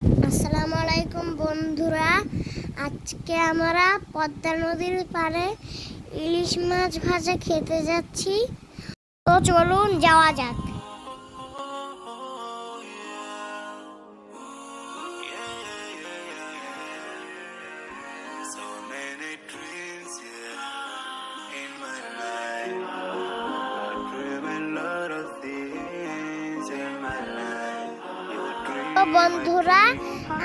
আসসালামু আলাইকুম বন্ধুরা, আজকে আমরা পদ্মা নদীর পাড়ে ইলিশ মাছ ভাজা খেতে যাচ্ছি। তো চলুন যাওয়া যাক। তো বন্ধুরা,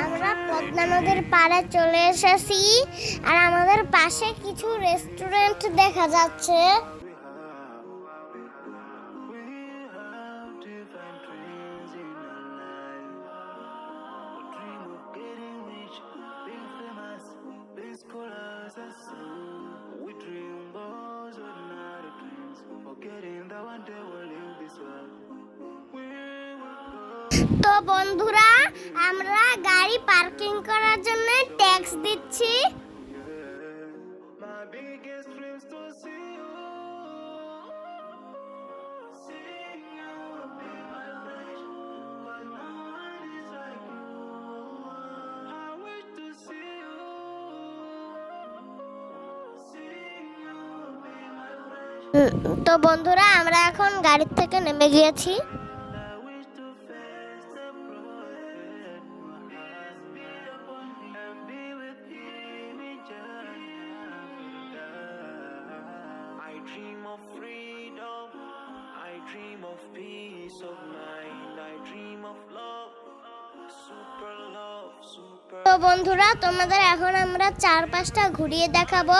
আমরা পদ্মা নদীর পাড়ে চলে এসেছি, আর আমাদের পাশে কিছু রেস্টুরেন্ট দেখা যাচ্ছে। তো বন্ধুরা, আমরা গাড়ি পার্কিং করার জন্য ট্যাক্স দিচ্ছি। তো বন্ধুরা, আমরা এখন গাড়ি থেকে নেমে গিয়েছি। তো বন্ধুরা, তোমাদের এখন আমরা 4-5টা ঘুরিয়ে দেখাবো।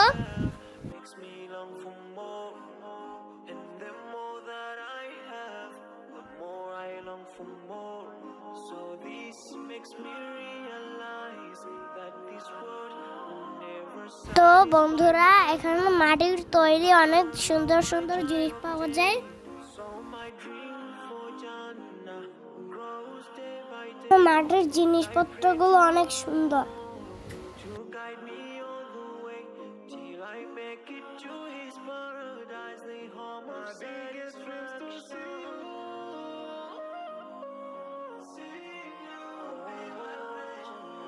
তো বন্ধুরা, এখানে মাটির তৈরি অনেক সুন্দর সুন্দর জিনিস পাওয়া যায়। মাটির জিনিসপত্রগুলো অনেক সুন্দর।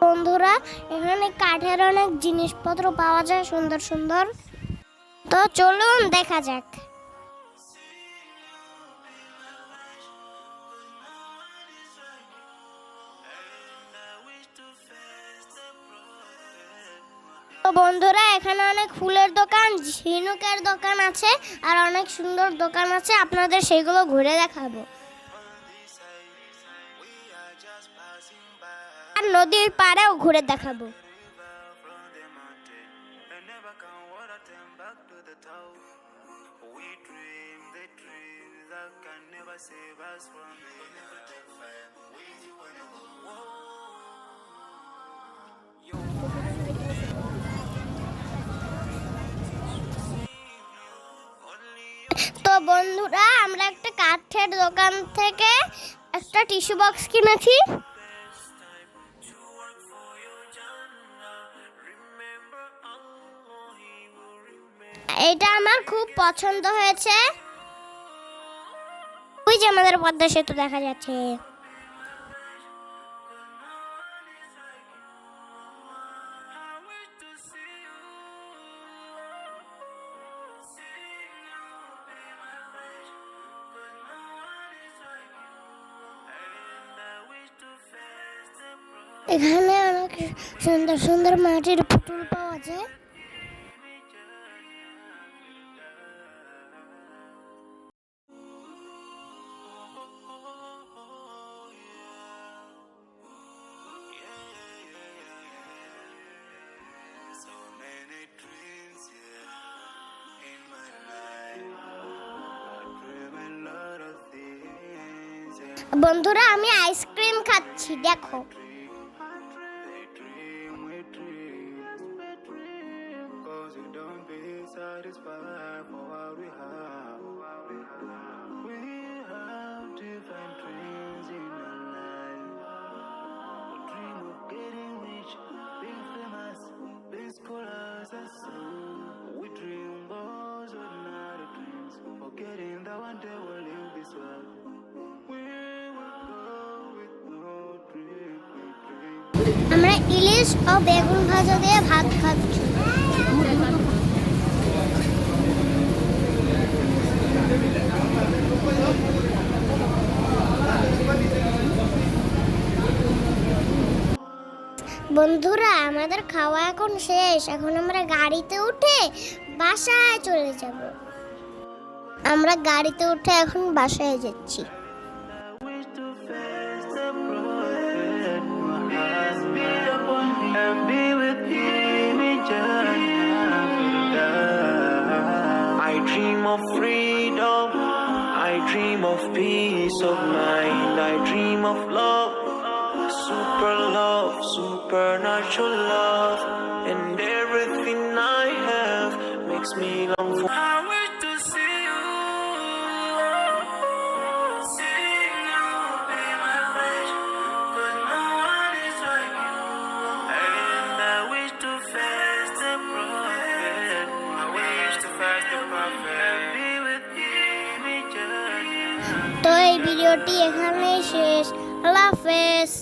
বন্ধুরা, এখানে কাঠের অনেক জিনিসপত্র পাওয়া যায় সুন্দর সুন্দর। তো চলুন দেখা যাক। তো বন্ধুরা, এখানে অনেক ফুলের দোকান, ঝিনুকের দোকান আছে, আর অনেক সুন্দর দোকান আছে, আপনাদের সেগুলো ঘুরে দেখাবো। আর নদীর পাড়েও ঘুরে দেখাবো। তো বন্ধুরা, আমরা একটা কাঠের দোকান থেকে একটা টিস্যু বক্স কিনেছি। এটা আমার খুব পছন্দ হয়েছে। ওই যে আমাদের পদ্মা সেতু দেখা যাচ্ছে। এখানে অনেক সুন্দর সুন্দর মাটির পুতুল পাওয়া যায়। বন্ধুরা, আমি আইসক্রিম খাচ্ছি, দেখো। আমরা ইলিশ ও বেগুন ভাজা দিয়ে ভাত খাচ্ছি। বন্ধুরা, আমাদের খাওয়া এখন শেষ। এখন আমরা গাড়িতে উঠে বাসায় চলে যাব। আমরা গাড়িতে উঠে এখন বাসায় যাচ্ছি। I dream of freedom, I dream of peace of mind, I dream of love, supernatural love, and everything I have makes me long for. I wish to see you, be my wish, 'cause no one is like you, and I wish to fast the prophet, I wish to fast the prophet, and be with him eternally. তো এই ভিডিওটি এখানেই শেষ। আল্লাহ হাফেজ।